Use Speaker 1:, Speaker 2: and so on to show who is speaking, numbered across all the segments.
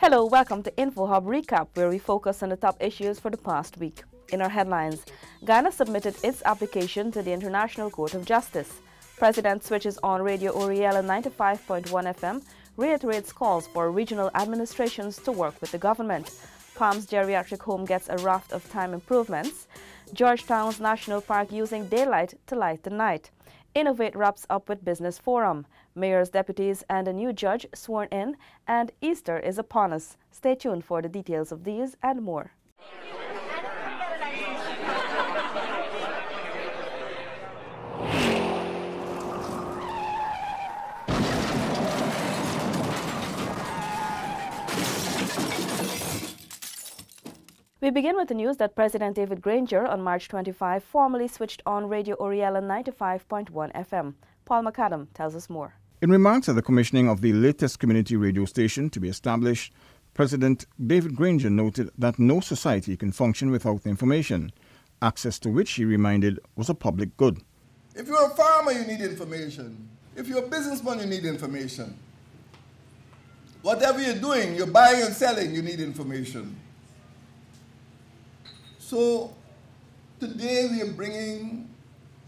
Speaker 1: Hello, welcome to InfoHub Recap, where we focus on the top issues for the past week. In our headlines, Guyana submitted its application to the International Court of Justice. President switches on Radio Oriela 95.1 FM, reiterates calls for regional administrations to work with the government. Palm's geriatric home gets a raft of time improvements. Georgetown's National Park using daylight to light the night. Innovate wraps up with Business Forum. Mayor's deputies and a new judge sworn in, and Easter is upon us. Stay tuned for the details of these and more. We begin with the news that President David Granger on March 25 formally switched on Radio Oriela 95.1 FM. Paul McAdam tells us more.
Speaker 2: In remarks at the commissioning of the latest community radio station to be established, President David Granger noted that no society can function without information, access to which, he reminded, was a public good.
Speaker 3: If you're a farmer, you need information. If you're a businessman, you need information. Whatever you're doing, you're buying and selling, you need information. So today we are bringing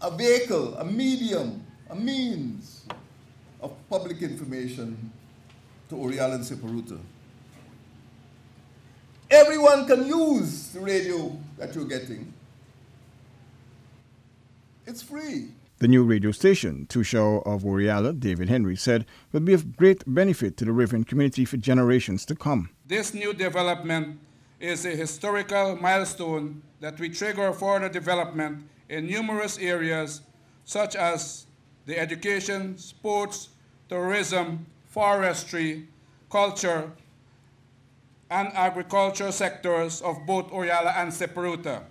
Speaker 3: a vehicle, a medium, a means of public information to Oriala and Separuta. Everyone can use the radio that you're getting. It's free.
Speaker 2: The new radio station, Tushaw of Oriala, David Henry, said will be of great benefit to the riverine community for generations to come.
Speaker 4: This new development is a historical milestone that will trigger further development in numerous areas such as the education, sports, tourism, forestry, culture, and agriculture sectors of both Oriala and Separuta.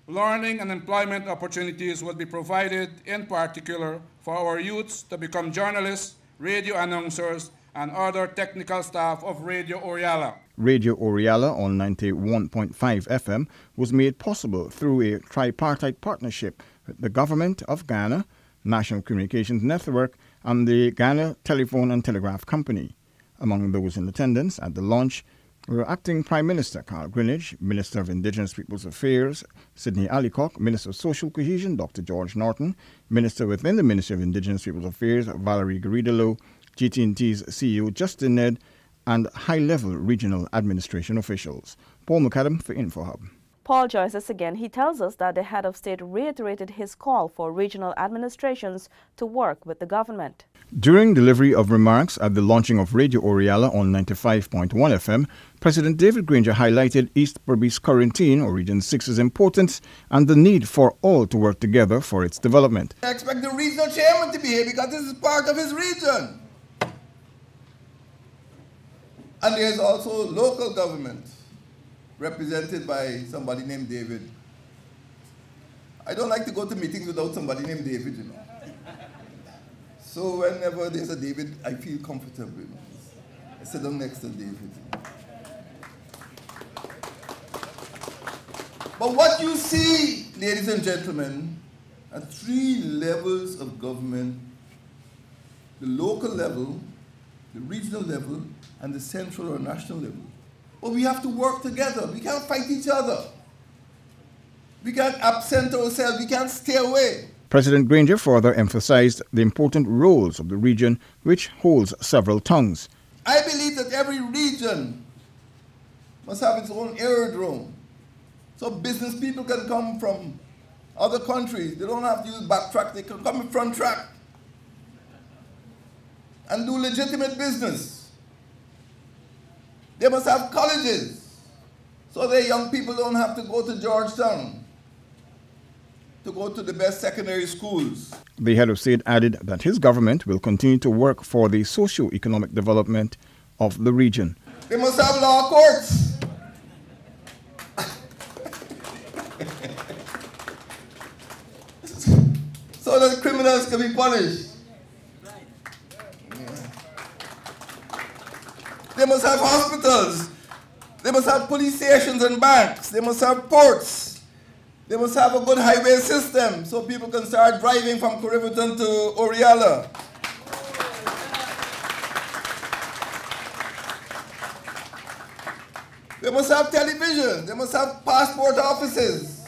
Speaker 4: Learning and employment opportunities will be provided in particular for our youths to become journalists, radio announcers, and other technical staff of Radio Oriala.
Speaker 2: Radio Oriala on 91.5 FM was made possible through a tripartite partnership with the Government of Guyana, National Communications Network, and the Guyana Telephone and Telegraph Company. Among those in attendance at the launch were Acting Prime Minister Carl Greenidge, Minister of Indigenous Peoples Affairs Sidney Alicock, Minister of Social Cohesion Dr. George Norton, Minister within the Ministry of Indigenous Peoples Affairs Valerie Garridalo, GT&T's CEO Justin Ned, and high-level regional administration officials. Paul McAdam for InfoHub.
Speaker 1: Paul joins us again. He tells us that the head of state reiterated his call for regional administrations to work with the government.
Speaker 2: During delivery of remarks at the launching of Radio Oriala on 95.1 FM, President David Granger highlighted East Berbice Quarantine, or Region 6's importance and the need for all to work together for its development.
Speaker 3: I expect the regional chairman to be here because this is part of his region. And there's also local government represented by somebody named David. I don't like to go to meetings without somebody named David, you know. So whenever there's a David, I feel comfortable. You know. I sit down next to David. But what you see, ladies and gentlemen, are three levels of government: the local level, the regional level, and the central or national level. But we have to work together. We can't fight each other. We can't absent ourselves. We can't stay away.
Speaker 2: President Granger further emphasized the important roles of the region, which holds several tongues.
Speaker 3: I believe that every region must have its own aerodrome. So business people can come from other countries. They don't have to use backtrack. They can come in front track and do legitimate business. They must have colleges, so their young people don't have to go to Georgetown to go to the best secondary schools.
Speaker 2: The head of state added that his government will continue to work for the socio-economic development of the region.
Speaker 3: They must have law courts. So that criminals can be punished. They must have hospitals. They must have police stations and banks. They must have ports. They must have a good highway system so people can start driving from Coriverton to Oriala. They must have television. They must have passport offices,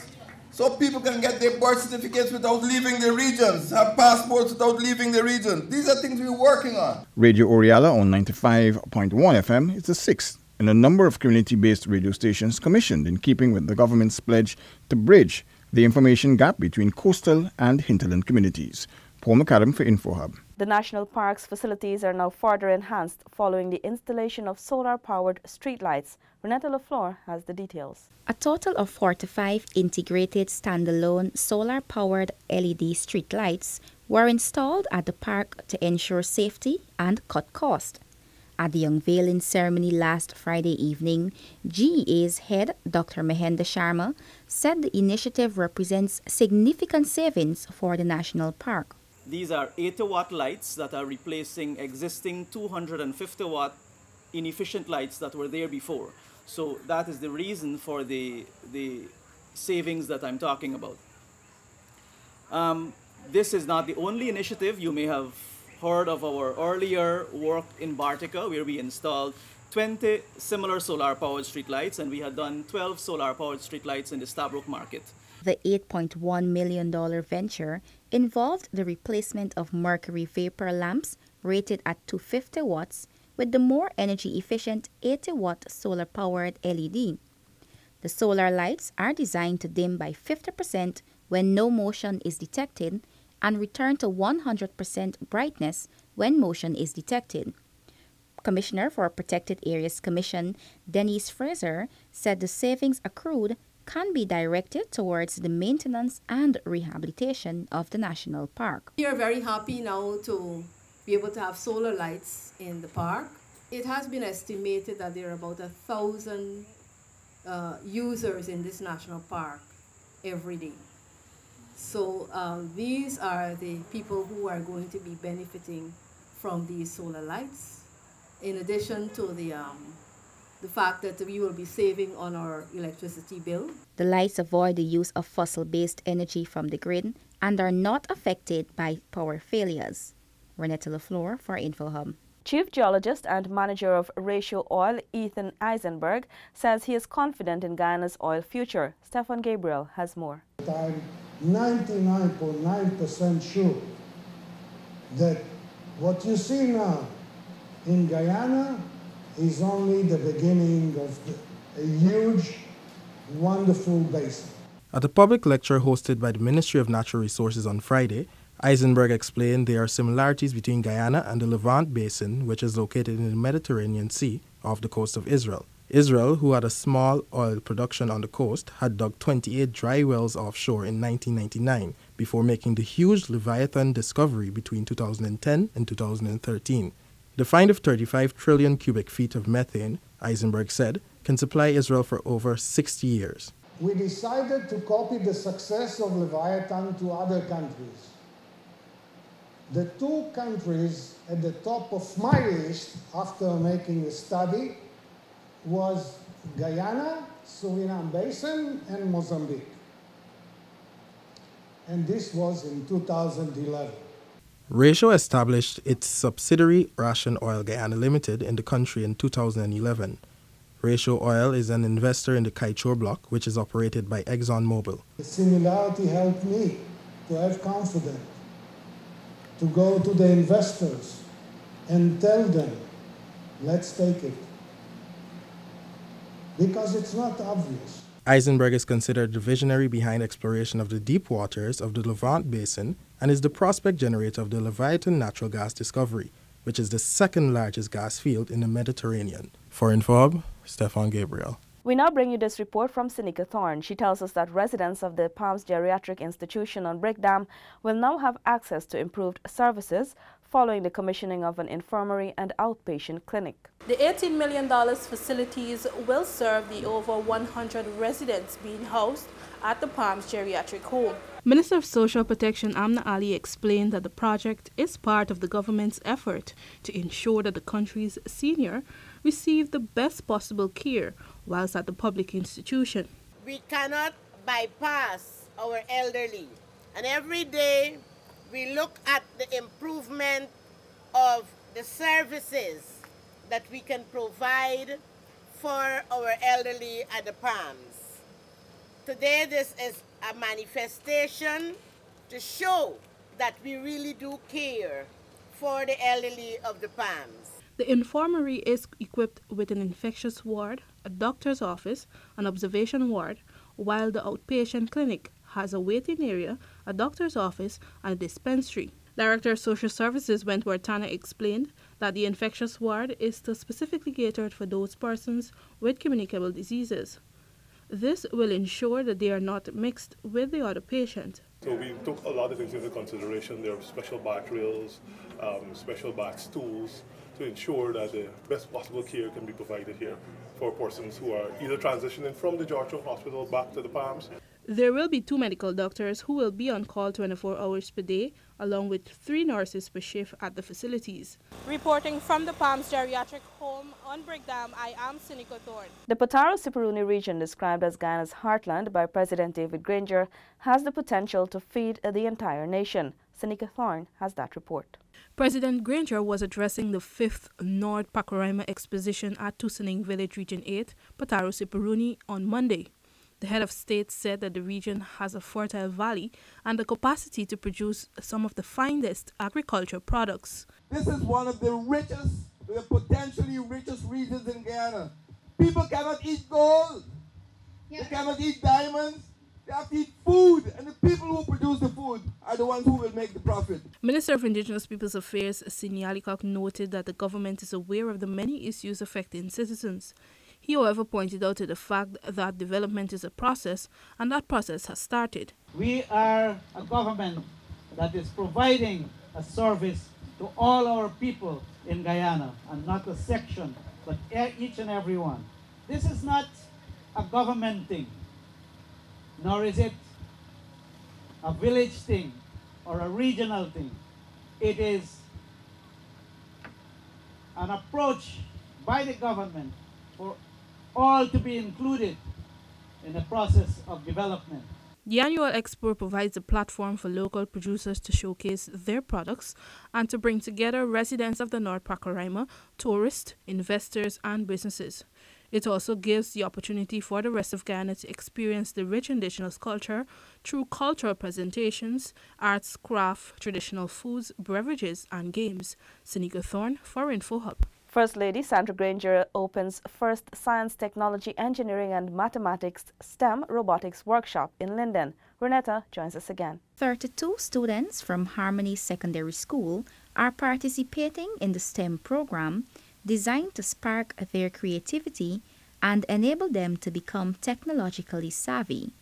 Speaker 3: so people can get their birth certificates without leaving their regions, have passports without leaving their region. These are things we're working on.
Speaker 2: Radio Oriala on 95.1 FM is the sixth in a number of community-based radio stations commissioned in keeping with the government's pledge to bridge the information gap between coastal and hinterland communities. Paul McAdam for InfoHub.
Speaker 1: The National Park's facilities are now further enhanced following the installation of solar-powered streetlights. Renata LaFleur has the details.
Speaker 5: A total of 45 integrated standalone solar-powered LED streetlights were installed at the park to ensure safety and cut cost. At the unveiling ceremony last Friday evening, GEA's head, Dr. Mahender Sharma, said the initiative represents significant savings for the national park.
Speaker 6: These are 80-watt lights that are replacing existing 250-watt inefficient lights that were there before. So that is the reason for the savings that I'm talking about. This is not the only initiative. You may have heard of our earlier work in Bartica, where we installed 20 similar solar-powered streetlights, and we had done 12 solar-powered streetlights in the Stabroek market.
Speaker 5: The $8.1 million venture involved the replacement of mercury vapor lamps rated at 250 watts with the more energy-efficient 80-watt solar-powered LED. The solar lights are designed to dim by 50% when no motion is detected and return to 100% brightness when motion is detected. Commissioner for Protected Areas Commission Denise Fraser said the savings accrued can be directed towards the maintenance and rehabilitation of the national park.
Speaker 7: We are very happy now to be able to have solar lights in the park. It has been estimated that there are about 1,000 users in this national park every day. So these are the people who are going to be benefiting from these solar lights, in addition to the fact that we will be saving on our electricity bill.
Speaker 5: The lights avoid the use of fossil-based energy from the grid and are not affected by power failures. Renata LaFleur for InfoHub.
Speaker 1: Chief Geologist and Manager of Ratio Oil, Ethan Eisenberg, says he is confident in Guyana's oil future. Stefan Gabriel has more.
Speaker 8: I'm 99.9% sure that what you see now in Guyana is only the beginning of a huge, wonderful basin.
Speaker 9: At a public lecture hosted by the Ministry of Natural Resources on Friday, Eisenberg explained there are similarities between Guyana and the Levant Basin, which is located in the Mediterranean Sea off the coast of Israel. Israel, who had a small oil production on the coast, had dug 28 dry wells offshore in 1999 before making the huge Leviathan discovery between 2010 and 2013. The find of 35 trillion cubic feet of methane, Eisenberg said, can supply Israel for over 60 years.
Speaker 8: We decided to copy the success of Leviathan to other countries. The two countries at the top of my list after making a study was Guyana, Suriname Basin, and Mozambique. And this was in 2011.
Speaker 9: Ratio established its subsidiary Russian Oil Guyana Limited in the country in 2011. Ratio Oil is an investor in the Kite-making block, which is operated by ExxonMobil.
Speaker 8: The similarity helped me to have confidence, to go to the investors and tell them, let's take it. Because it's not obvious.
Speaker 9: Eisenberg is considered the visionary behind exploration of the deep waters of the Levant Basin and is the prospect generator of the Leviathan natural gas discovery, which is the second largest gas field in the Mediterranean. For InfoHub, Stefan Gabriel.
Speaker 1: We now bring you this report from Seneca Thorne. She tells us that residents of the Palms Geriatric Institution on Brick Dam will now have access to improved services following the commissioning of an infirmary and outpatient clinic.
Speaker 10: The $18 million facilities will serve the over 100 residents being housed at the Palms Geriatric Home.
Speaker 11: Minister of Social Protection Amna Ali explained that the project is part of the government's effort to ensure that the country's senior receive the best possible care whilst at the public institution.
Speaker 12: We cannot bypass our elderly, and every day we look at the improvement of the services that we can provide for our elderly at the Palms. Today this is a manifestation to show that we really do care for the elderly of the Palms.
Speaker 11: The infirmary is equipped with an infectious ward, a doctor's office, an observation ward, while the outpatient clinic has a waiting area, a doctor's office, and a dispensary. Director of Social Services Wentworth Tanner explained that the infectious ward is to specifically catered for those persons with communicable diseases. This will ensure that they are not mixed with the other patient.
Speaker 13: So we took a lot of things into consideration. There are special bath rails, special bath stools to ensure that the best possible care can be provided here for persons who are either transitioning from the Georgetown Hospital back to the Palms.
Speaker 11: There will be 2 medical doctors who will be on call 24 hours per day, along with 3 nurses per shift at the facilities.
Speaker 10: Reporting from the Palms Geriatric Home on Brickdam, I am Civic.
Speaker 1: The Pataro-Siparuni region, described as Guyana's heartland by President David Granger, has the potential to feed the entire nation. Seneca Thorne has that report.
Speaker 11: President Granger was addressing the 5th North Pacoima Exposition at Tusaning Village Region 8, Pataro-Siparuni, on Monday. The head of state said that the region has a fertile valley and the capacity to produce some of the finest agricultural products.
Speaker 14: This is one of the potentially richest regions in Guyana. People cannot eat gold. They cannot eat diamonds. They have to eat food, and the people who produce the food are the ones who will make the profit.
Speaker 11: Minister of Indigenous Peoples Affairs, Sidney Alicock, noted that the government is aware of the many issues affecting citizens. He, however, pointed out to the fact that development is a process, and that process has started.
Speaker 15: We are a government that is providing a service to all our people in Guyana, and not a section, but each and every one. This is not a government thing, nor is it a village thing or a regional thing. It is an approach by the government for all to be included in the process of development.
Speaker 11: The annual expo provides a platform for local producers to showcase their products and to bring together residents of the North Pacoima, tourists, investors, and businesses. It also gives the opportunity for the rest of Guyana to experience the rich indigenous culture through cultural presentations, arts, craft, traditional foods, beverages, and games. Seneca Thorne for InfoHub.
Speaker 1: First Lady Sandra Granger opens first Science, Technology, Engineering and Mathematics STEM Robotics workshop in Linden. Renetta joins us again.
Speaker 5: 32 students from Harmony Secondary School are participating in the STEM program designed to spark their creativity and enable them to become technologically savvy.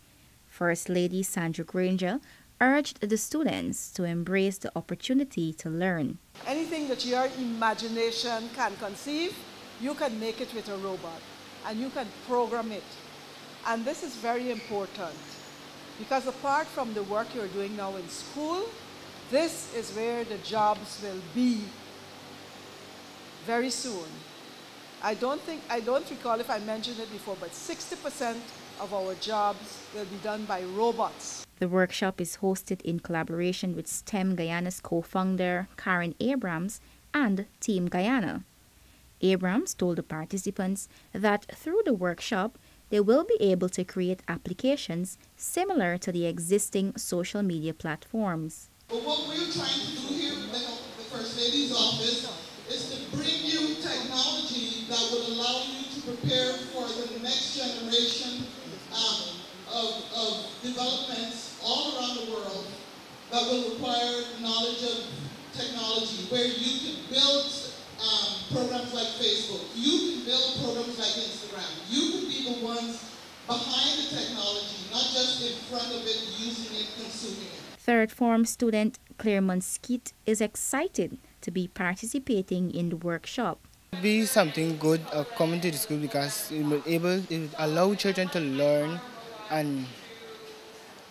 Speaker 5: First Lady Sandra Granger urged the students to embrace the opportunity to learn.
Speaker 16: Anything that your imagination can conceive, you can make it with a robot, and you can program it. And this is very important, because apart from the work you're doing now in school, this is where the jobs will be very soon. I don't recall if I mentioned it before, but 60% of our jobs will be done by robots.
Speaker 5: The workshop is hosted in collaboration with STEM Guyana's co-founder Karen Abrams and Team Guyana. Abrams told the participants that through the workshop, they will be able to create applications similar to the existing social media platforms.
Speaker 17: But what we're trying to do here with the First Lady's office is to bring you technology that will allow you to prepare for the next generation of developments all around the world that will require knowledge of technology, where you can build programs like Facebook, you can build programs like Instagram, you can be the ones behind the technology, not just in front of it, using it, consuming it.
Speaker 5: Third form student Claremont Skeet is excited to be participating in the workshop.
Speaker 18: It will be something good coming to the school, because it will allow children to learn and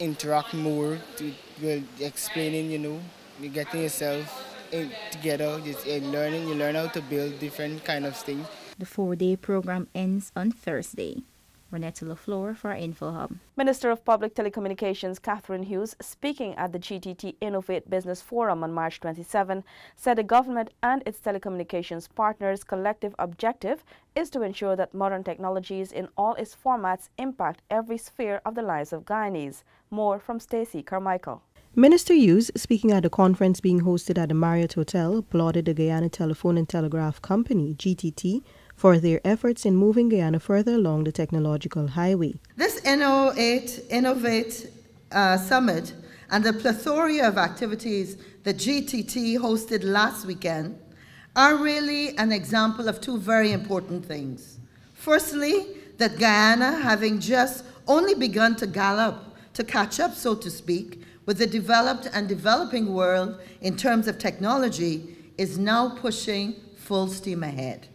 Speaker 18: interact more, explaining, you're getting yourself together, you learn how to build different kind of things.
Speaker 5: The 4-day program ends on Thursday. Renetta LaFleur for InfoHub.
Speaker 1: Minister of Public Telecommunications Catherine Hughes, speaking at the GTT Innovate Business Forum on March 27, said the government and its telecommunications partners' collective objective is to ensure that modern technologies in all its formats impact every sphere of the lives of Guyanese. More from Stacey Carmichael.
Speaker 19: Minister Hughes, speaking at a conference being hosted at the Marriott Hotel, applauded the Guyana Telephone and Telegraph Company, GTT, for their efforts in moving Guyana further along the technological highway.
Speaker 20: This Innovate Summit and the plethora of activities that GTT hosted last weekend are really an example of two very important things. Firstly, that Guyana, having just only begun to catch up, so to speak, with the developed and developing world in terms of technology, is now pushing full steam ahead.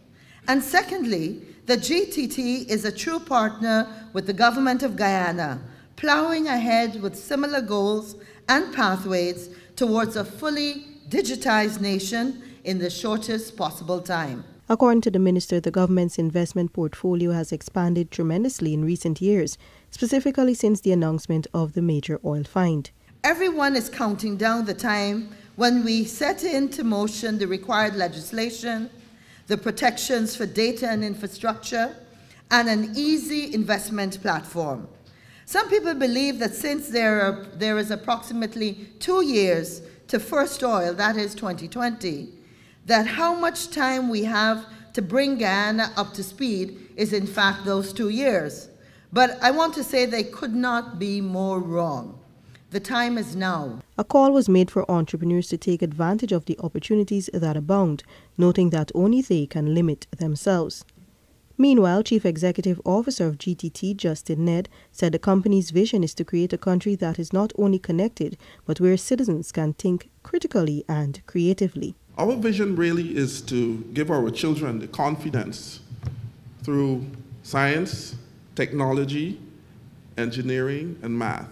Speaker 20: And secondly, the GTT is a true partner with the government of Guyana, plowing ahead with similar goals and pathways towards a fully digitized nation in the shortest possible time.
Speaker 19: According to the minister, the government's investment portfolio has expanded tremendously in recent years, specifically since the announcement of the major oil find.
Speaker 20: Everyone is counting down the time when we set into motion the required legislation, the protections for data and infrastructure, and an easy investment platform. Some people believe that since there is approximately 2 years to first oil, that is 2020, that how much time we have to bring Guyana up to speed is in fact those 2 years. But I want to say they could not be more wrong. The time is now.
Speaker 19: A call was made for entrepreneurs to take advantage of the opportunities that abound, noting that only they can limit themselves. Meanwhile, Chief Executive Officer of GTT, Justin Ned, said the company's vision is to create a country that is not only connected, but where citizens can think critically and creatively.
Speaker 21: Our vision really is to give our children the confidence through science, technology, engineering, and math.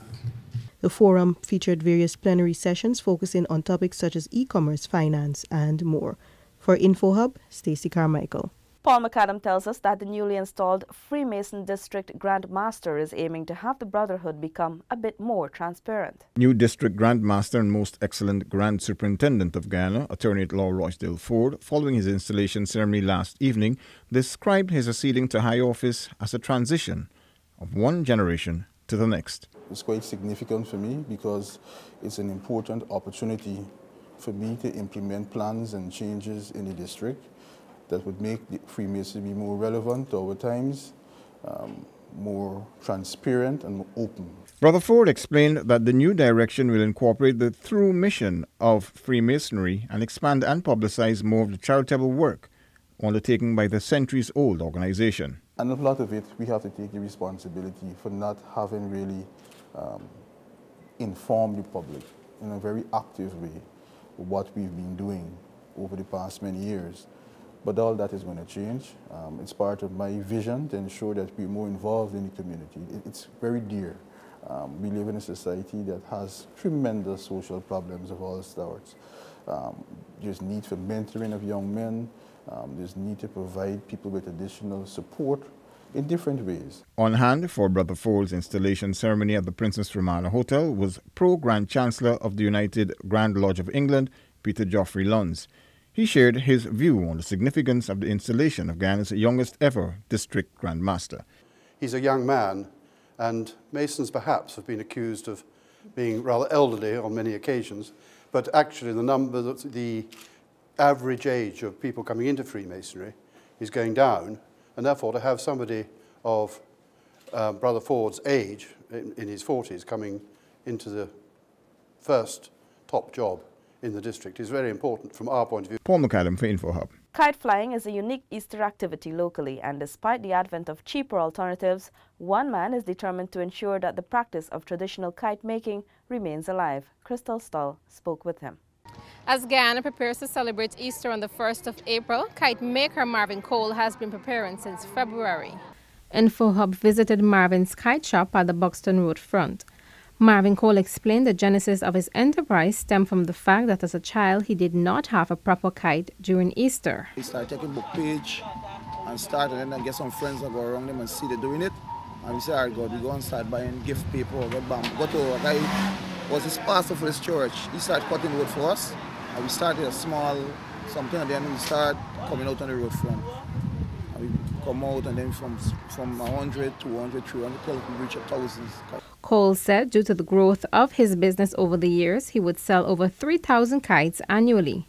Speaker 19: The forum featured various plenary sessions focusing on topics such as e-commerce, finance, and more. For InfoHub, Stacey Carmichael.
Speaker 1: Paul McAdam tells us that the newly installed Freemason District Grand Master is aiming to have the Brotherhood become a bit more transparent.
Speaker 2: New District Grand Master and Most Excellent Grand Superintendent of Guyana, Attorney-at-Law Roysdale Ford, following his installation ceremony last evening, described his acceding to high office as a transition of one generation to the next.
Speaker 22: It's quite significant for me because it's an important opportunity for me to implement plans and changes in the district that would make the Freemasonry more relevant to our times, more transparent and more open.
Speaker 2: Brother Ford explained that the new direction will incorporate the through mission of Freemasonry and expand and publicize more of the charitable work undertaken by the centuries-old organization.
Speaker 22: And a lot of it, we have to take the responsibility for not having really informed the public in a very active way of what we've been doing over the past many years. But all that is going to change. It's part of my vision to ensure that we're more involved in the community. It's very dear. We live in a society that has tremendous social problems of all sorts. There's need for mentoring of young men. There's need to provide people with additional support in different ways.
Speaker 2: On hand for Brother Ford's installation ceremony at the Princess Romana Hotel was Pro-Grand Chancellor of the United Grand Lodge of England, Peter Geoffrey Luns. He shared his view on the significance of the installation of Guyana's youngest ever District Grand Master.
Speaker 23: He's a young man, and Masons perhaps have been accused of being rather elderly on many occasions, but actually the average age of people coming into Freemasonry is going down, and therefore to have somebody of Brother Ford's age, in his 40s, coming into the first top job in the district is very important from our point of view.
Speaker 2: Paul McAdam for InfoHub.
Speaker 1: Kite flying is a unique Easter activity locally, and despite the advent of cheaper alternatives, one man is determined to ensure that the practice of traditional kite making remains alive. Crystal Stull spoke with him.
Speaker 24: As Guyana prepares to celebrate Easter on the 1st of April, kite maker Marvin Cole has been preparing since February.
Speaker 5: InfoHub visited Marvin's kite shop at the Buxton Road front. Marvin Cole explained the genesis of his enterprise stemmed from the fact that as a child he did not have a proper kite during Easter.
Speaker 25: He started taking book page and started and I get some friends that go around him and see they doing it.
Speaker 3: And we say, all right, God, we go and start buying gift paper, get bamboo. Go to a guy was his pastor for his church. He started cutting wood for us. And we started a small something, and then we start coming out on the road front. And we come out, and then from 100, 200, 300, till we reach 1,000.
Speaker 24: Cole said due to the growth of his business over the years, he would sell over 3,000 kites annually.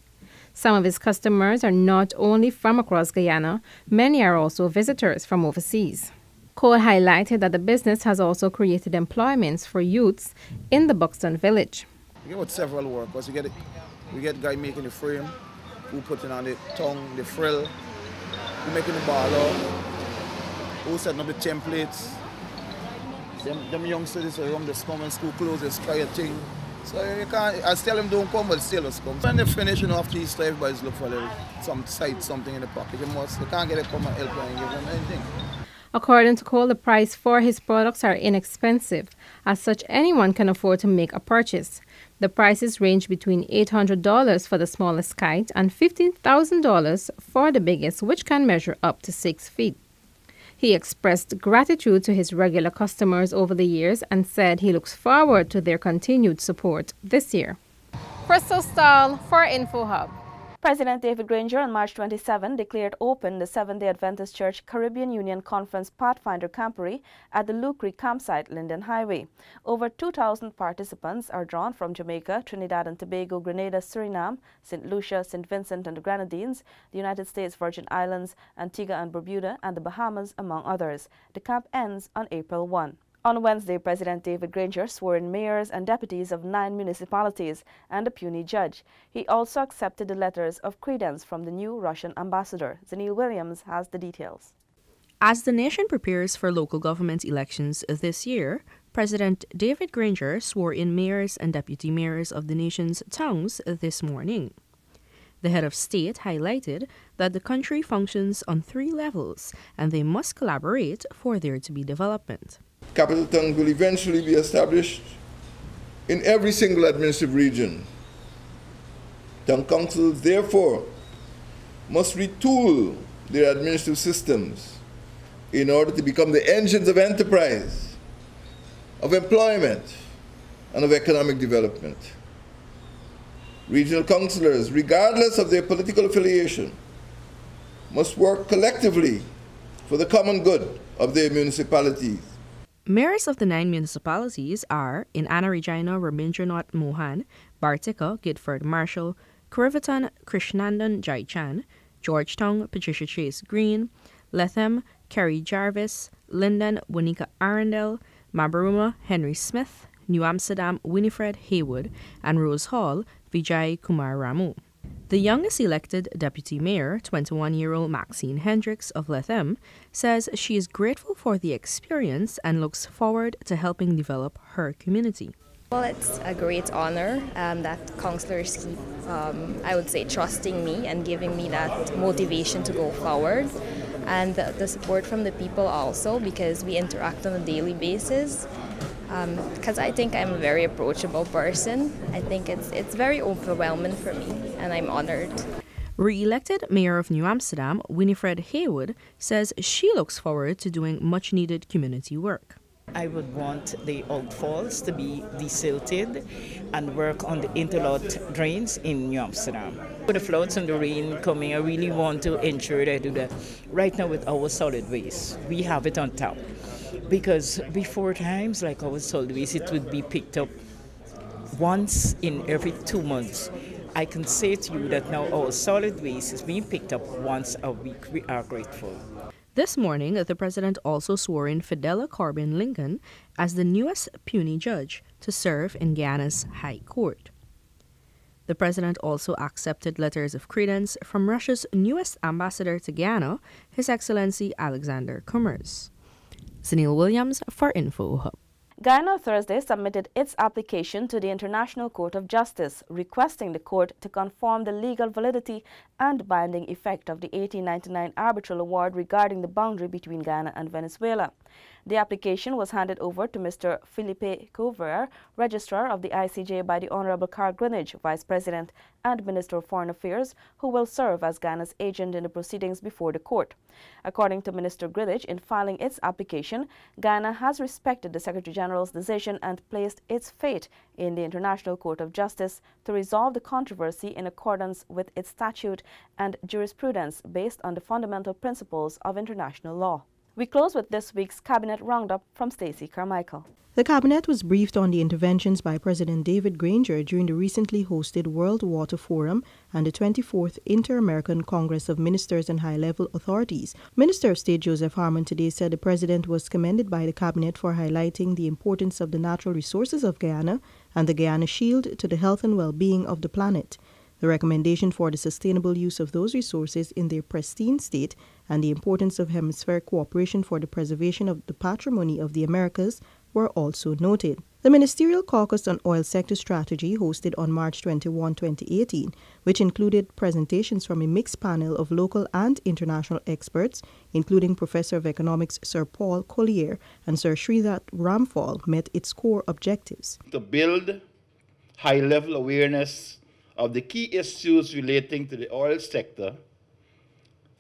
Speaker 24: Some of his customers are not only from across Guyana, many are also visitors from overseas. Cole highlighted that the business has also created employments for youths in the Buxton village.
Speaker 3: We get several workers. We get guy making the frame, who putting on the tongue, the frill, who making the baller, who setting up the templates. Them youngsters around the scum and school clothes, this kind of thing. So you can't, I tell them don't come, but still just come. When they finish, after Easter, everybody's look for some sight, something in the pocket. They can't get it, come and help them and give them anything.
Speaker 24: According to Cole, the price for his products are inexpensive. As such, anyone can afford to make a purchase. The prices range between $800 for the smallest kite and $15,000 for the biggest, which can measure up to 6 feet. He expressed gratitude to his regular customers over the years and said he looks forward to their continued support this year. Crystal Stahl for InfoHub.
Speaker 1: President David Granger on March 27 declared open the Seventh-day Adventist Church Caribbean Union Conference Pathfinder Camporee at the Lou Creek campsite, Linden Highway. Over 2,000 participants are drawn from Jamaica, Trinidad and Tobago, Grenada, Suriname, St. Lucia, St. Vincent and the Grenadines, the United States Virgin Islands, Antigua and Barbuda, and the Bahamas, among others. The camp ends on April 1. On Wednesday, President David Granger swore in mayors and deputies of 9 municipalities and a puisne judge. He also accepted the letters of credence from the new Russian ambassador. Zanil Williams has the details.
Speaker 4: As the nation prepares for local government elections this year, President David Granger swore in mayors and deputy mayors of the nation's towns this morning. The head of state highlighted that the country functions on 3 levels and they must collaborate for there to be development.
Speaker 6: Capital towns will eventually be established in every single administrative region. Town councils, therefore, must retool their administrative systems in order to become the engines of enterprise, of employment, and of economic development. Regional councillors, regardless of their political affiliation, must work collectively for the common good of their municipalities.
Speaker 4: Mayors of the 9 municipalities are in Anna Regina, Rabindranath Mohan, Bartika, Gidford Marshall, Kurivaton, Krishnandan Jaichan, Georgetown, Patricia Chase Green, Lethem, Kerry Jarvis, Linden, Wanika Arundel, Mabaruma, Henry Smith, New Amsterdam, Winifred Haywood, and Rose Hall, Vijay Kumar Ramu. The youngest elected deputy mayor, 21-year-old Maxine Hendricks of Lethem, says she is grateful for the experience and looks forward to helping develop her community.
Speaker 7: Well, it's a great honor that councillors keep, I would say, trusting me and giving me that motivation to go forward. And the support from the people also, because we interact on a daily basis. Because I think I'm a very approachable person. I think it's very overwhelming for me, and I'm honored.
Speaker 4: Re-elected Mayor of New Amsterdam, Winifred Haywood, says she looks forward to doing much-needed community work.
Speaker 25: I would want the outfalls to be desilted and work on the interlocked drains in New Amsterdam. With the floods and the rain coming, I really want to ensure that I do that. Right now with our solid waste, we have it on top. Because before times, like our solid waste, it would be picked up once in every 2 months. I can say to you that now our solid waste is being picked up once a week. We are grateful.
Speaker 4: This morning, the president also swore in Fidela Corbin Lincoln as the newest puisne judge to serve in Guyana's High Court. The president also accepted letters of credence from Russia's newest ambassador to Guyana, His Excellency Alexander Cummers. Zanil Williams for InfoHub.
Speaker 1: Guyana Thursday submitted its application to the International Court of Justice, requesting the court to confirm the legal validity and binding effect of the 1899 arbitral award regarding the boundary between Guyana and Venezuela. The application was handed over to Mr. Philippe Couvert, Registrar of the ICJ, by the Honorable Carl Greenidge, Vice President and Minister of Foreign Affairs, who will serve as Ghana's agent in the proceedings before the court. According to Minister Greenidge, in filing its application, Guyana has respected the Secretary General's decision and placed its fate in the International Court of Justice to resolve the controversy in accordance with its statute and jurisprudence based on the fundamental principles of international law. We close with this week's Cabinet Roundup from Stacey Carmichael.
Speaker 19: The Cabinet was briefed on the interventions by President David Granger during the recently hosted World Water Forum and the 24th Inter-American Congress of Ministers and High-Level Authorities. Minister of State Joseph Harmon today said the President was commended by the Cabinet for highlighting the importance of the natural resources of Guyana and the Guyana Shield to the health and well-being of the planet. The recommendation for the sustainable use of those resources in their pristine state and the importance of hemispheric cooperation for the preservation of the patrimony of the Americas were also noted. The Ministerial Caucus on Oil Sector Strategy, hosted on March 21, 2018, which included presentations from a mixed panel of local and international experts, including Professor of Economics Sir Paul Collier and Sir Sridhar Ramphal, met its core objectives.
Speaker 8: To build high-level awareness of the key issues relating to the oil sector.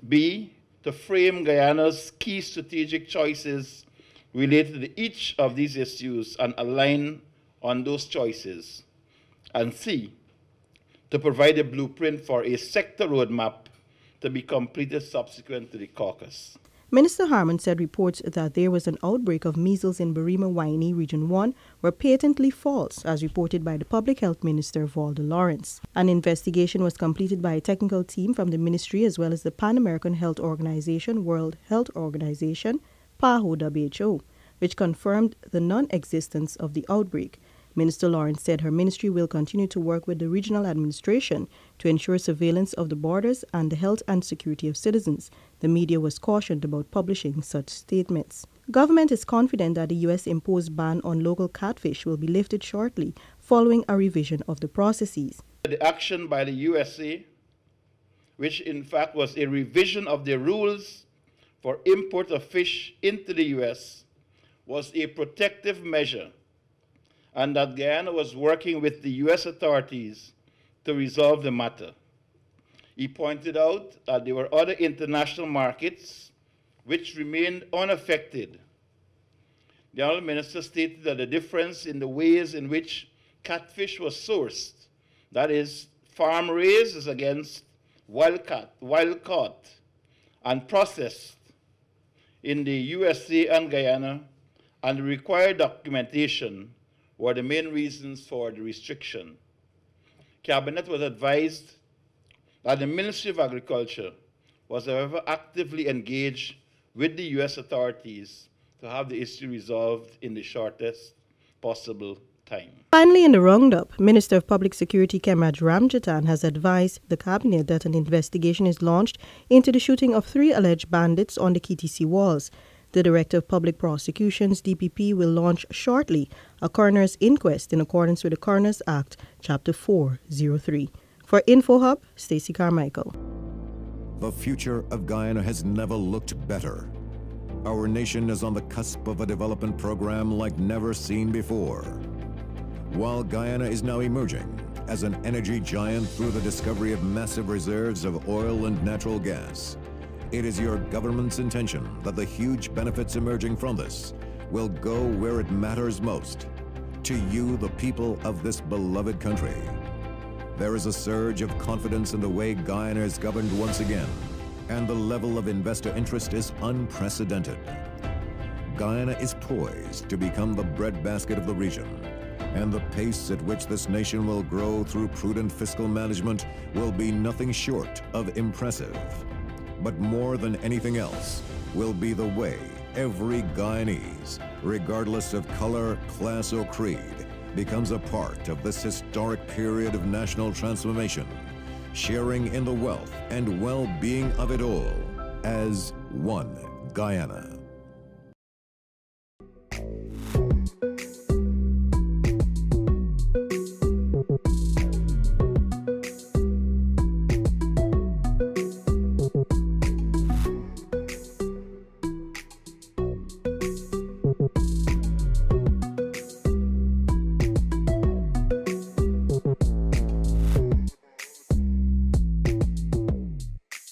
Speaker 8: B, to frame Guyana's key strategic choices related to each of these issues and align on those choices. And C, to provide a blueprint for a sector roadmap to be completed subsequent to the caucus.
Speaker 19: Minister Harmon said reports that there was an outbreak of measles in Barima-Waini, Region 1, were patently false, as reported by the Public Health Minister, Valda Lawrence. An investigation was completed by a technical team from the ministry as well as the Pan-American Health Organization, World Health Organization, PAHO-WHO, which confirmed the non-existence of the outbreak. Minister Lawrence said her ministry will continue to work with the regional administration to ensure surveillance of the borders and the health and security of citizens. The media was cautioned about publishing such statements. Government is confident that the U.S. imposed ban on local catfish will be lifted shortly following a revision of the processes.
Speaker 8: The action by the USA, which in fact was a revision of the rules for import of fish into the U.S., was a protective measure, and that Guyana was working with the U.S. authorities to resolve the matter. He pointed out that there were other international markets which remained unaffected. The Honourable Minister stated that the difference in the ways in which catfish was sourced, that is, farm-raised as against wild-caught and processed in the USA and Guyana, and the required documentation were the main reasons for the restriction. Cabinet was advised that the Ministry of Agriculture was, however, actively engaged with the U.S. authorities to have the issue resolved in the shortest possible time.
Speaker 19: Finally, in the roundup, Minister of Public Security Kemraj Ramjatan has advised the Cabinet that an investigation is launched into the shooting of 3 alleged bandits on the KTC walls. The Director of Public Prosecutions, DPP, will launch shortly a coroner's inquest in accordance with the Coroners Act, Chapter 403. For InfoHub, Stacey Carmichael.
Speaker 9: The future of Guyana has never looked better. Our nation is on the cusp of a development program like never seen before. While Guyana is now emerging as an energy giant through the discovery of massive reserves of oil and natural gas, it is your government's intention that the huge benefits emerging from this will go where it matters most, to you, the people of this beloved country. There is a surge of confidence in the way Guyana is governed once again, and the level of investor interest is unprecedented. Guyana is poised to become the breadbasket of the region, and the pace at which this nation will grow through prudent fiscal management will be nothing short of impressive. But more than anything else will be the way every Guyanese, regardless of color, class, or creed, becomes a part of this historic period of national transformation, sharing in the wealth and well-being of it all as one Guyana.